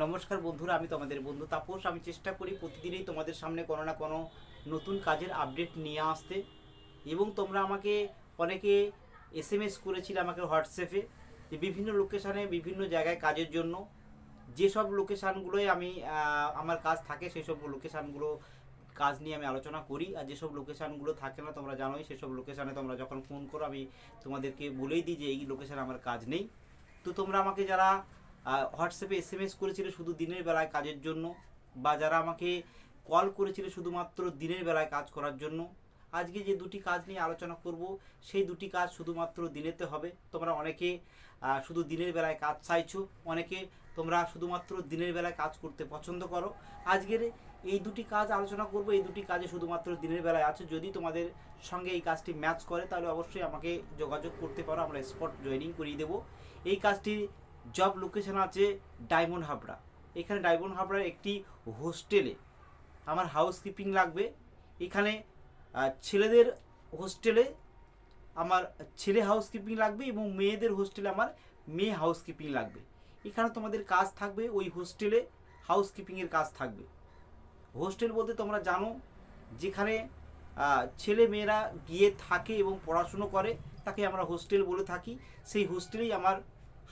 নমস্কার বন্ধুরা, আমি তোমাদের বন্ধু তাপস। আমি চেষ্টা করি প্রতিদিনই তোমাদের সামনে কোনো না কোনো নতুন কাজের আপডেট নিয়ে আসতে। এবং তোমরা আমাকে অনেকে এসএমএস করেছিলে আমাকে হোয়াটসঅ্যাপে যে বিভিন্ন লোকেশানে বিভিন্ন জায়গায় কাজের জন্য। যেসব লোকেশানগুলোয় আমি আমার কাজ থাকে সেই সব লোকেশানগুলো কাজ নিয়ে আমি আলোচনা করি। আর যেসব লোকেশানগুলো থাকে না তোমরা জানোই, সেসব লোকেশানে তোমরা যখন ফোন করো আমি তোমাদেরকে বলেই দিই যে এই লোকেশানে আমার কাজ নেই। তো তোমরা আমাকে যারা হোয়াটসঅ্যাপে এসএমএস করেছিলে শুধু দিনের বেলায় কাজের জন্য, বা যারা আমাকে কল করেছিলে শুধুমাত্র দিনের বেলায় কাজ করার জন্য, আজকে যে দুটি কাজ নিয়ে আলোচনা করব সেই দুটি কাজ শুধুমাত্র দিনেতে হবে। তোমরা অনেকে শুধু দিনের বেলায় কাজ চাইছো, অনেকে তোমরা শুধুমাত্র দিনের বেলায় কাজ করতে পছন্দ করো। আজকের এই দুটি কাজ আলোচনা করব, এই দুটি কাজে শুধুমাত্র দিনের বেলায় আছে। যদি তোমাদের সঙ্গে এই কাজটি ম্যাচ করে তাহলে অবশ্যই আমাকে যোগাযোগ করতে পারো, আমরা স্পট জয়েনিং করিয়ে দেবো। এই কাজটি জব লোকেশন আছে ডায়মন্ড হাবড়া। এখানে ডায়মন্ড হাবড়ার একটি হোস্টেলে আমার হাউসকিপিং লাগবে। এখানে ছেলেদের হোস্টেলে আমার ছেলে হাউসকিপিং লাগবে এবং মেয়েদের হোস্টেলে আমার মেয়ে হাউসকিপিং লাগবে। এখানে তোমাদের কাজ থাকবে ওই হোস্টেলে হাউসকিপিংয়ের কাজ থাকবে। হোস্টেল বলতে তোমরা জানো যেখানে ছেলে মেয়েরা গিয়ে থাকে এবং পড়াশুনো করে তাকে আমরা হোস্টেল বলে থাকি। সেই হোস্টেলেই আমার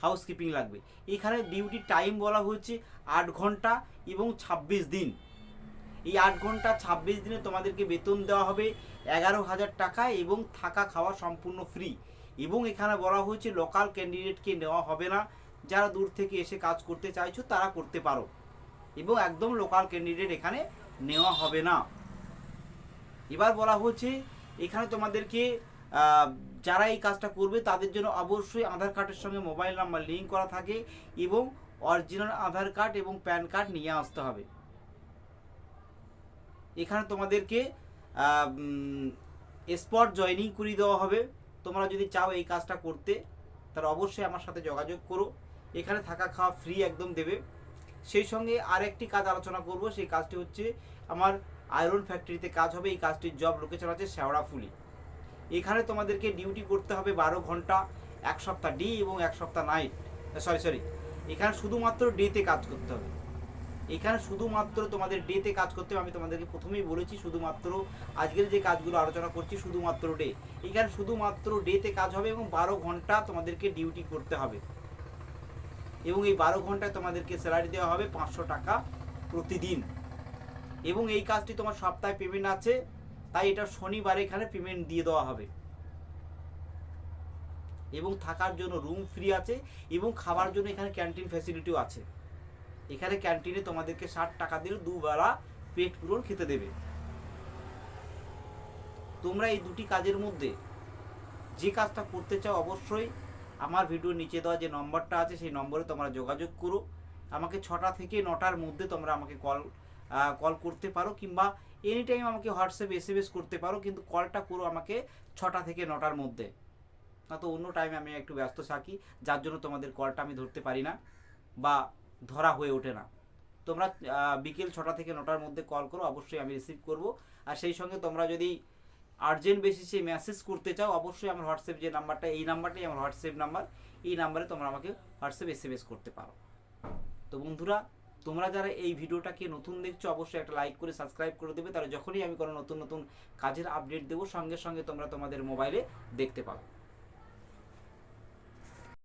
হাউসকিপিং লাগবে। এখানে ডিউটি টাইম বলা হয়েছে 8 ঘন্টা এবং 26 দিন। এই 8 ঘন্টা 26 দিনে তোমাদেরকে বেতন দেওয়া হবে 11,000 টাকা এবং থাকা খাওয়া সম্পূর্ণ ফ্রি। এবং এখানে বলা হয়েছে লোকাল ক্যান্ডিডেটকে নেওয়া হবে না। যারা দূর থেকে এসে কাজ করতে চাইছো তারা করতে পারো, এবং একদম লোকাল ক্যান্ডিডেট এখানে নেওয়া হবে না। এবার বলা হচ্ছে এখানে তোমাদেরকে যারা এই কাজটা করবে তাদের জন্য অবশ্যই আধার কার্ডের সঙ্গে মোবাইল নাম্বার লিঙ্ক করা থাকে এবং অরিজিনাল আধার কার্ড এবং প্যান কার্ড নিয়ে আসতে হবে। এখানে তোমাদেরকে স্পট জয়েনিং করিয়ে দেওয়া হবে। তোমরা যদি চাও এই কাজটা করতে তাহলে অবশ্যই আমার সাথে যোগাযোগ করো। এখানে থাকা খাওয়া ফ্রি একদম দেবে। সেই সঙ্গে আরেকটি কাজ আলোচনা করব, সেই কাজটি হচ্ছে আমার আয়রন ফ্যাক্টরিতে কাজ হবে। এই কাজটির জব লোকেশন আছে শেওড়াফুলি। এখানে তোমাদেরকে ডিউটি করতে হবে 12 ঘন্টা, 1 সপ্তাহ ডে এবং 1 সপ্তাহ নাইট। সরি, এখানে শুধুমাত্র ডেতে কাজ করতে হবে। এখানে শুধুমাত্র তোমাদের ডেতে কাজ করতে হবে। আমি তোমাদেরকে প্রথমেই বলেছি শুধুমাত্র আজকের যে কাজগুলো আলোচনা করছি শুধুমাত্র ডে। এখানে শুধুমাত্র ডেতে কাজ হবে এবং 12 ঘন্টা তোমাদেরকে ডিউটি করতে হবে। এবং এই 12 ঘন্টায় তোমাদেরকে স্যালারি দেওয়া হবে 500 টাকা প্রতিদিন। এবং এই কাজটি তোমার সপ্তাহে পেমেন্ট আছে, তাই এটা শনিবারে এখানে পেমেন্ট দিয়ে দেওয়া হবে। এবং থাকার জন্য রুম ফ্রি আছে এবং খাবার জন্য এখানে ক্যান্টিন ফ্যাসিলিটিও আছে। এখানে ক্যান্টিনে তোমাদেরকে 60 টাকা দিয়ে দুবেলা পেট পূরণ খেতে দেবে। তোমরা এই দুটি কাজের মধ্যে যে কাজটা করতে চাও অবশ্যই আমার ভিডিওর নিচে দেওয়া যে নম্বরটা আছে সেই নম্বরে তোমরা যোগাযোগ করো। আমাকে 6টা থেকে 9টার মধ্যে তোমরা আমাকে কল করতে পারো, কিংবা এনি টাইম আমাকে হোয়াটসঅ্যাপে এসএমএস করতে পারো, কিন্তু কলটা করো আমাকে 6টা থেকে 9টার মধ্যে। না তো অন্য টাইমে আমি একটু ব্যস্ত থাকি, যার জন্য তোমাদের কলটা আমি ধরতে পারি না বা ধরা হয়ে ওঠে না। তোমরা বিকেল 6টা থেকে 9টার মধ্যে কল করো, অবশ্যই আমি রিসিভ করব। আর সেই সঙ্গে তোমরা যদি আর্জেন্ট বেসিসে মেসেজ করতে চাও অবশ্যই আমার হোয়াটসঅ্যাপ যে নাম্বারটা, এই নাম্বারটাই আমার হোয়াটসঅ্যাপ নাম্বার। এই নাম্বারে তোমরা আমাকে হোয়াটসঅ্যাপ এসএমএস করতে পারো। তো বন্ধুরা, তোমরা যারা এই ভিডিওটাকে নতুন দেখছো অবশ্যই একটা লাইক করে সাবস্ক্রাইব করে দেবে, তাহলে যখনই আমি কোনো নতুন নতুন কাজের আপডেট দেবো সঙ্গে সঙ্গে তোমরা তোমাদের মোবাইলে দেখতে পাবে।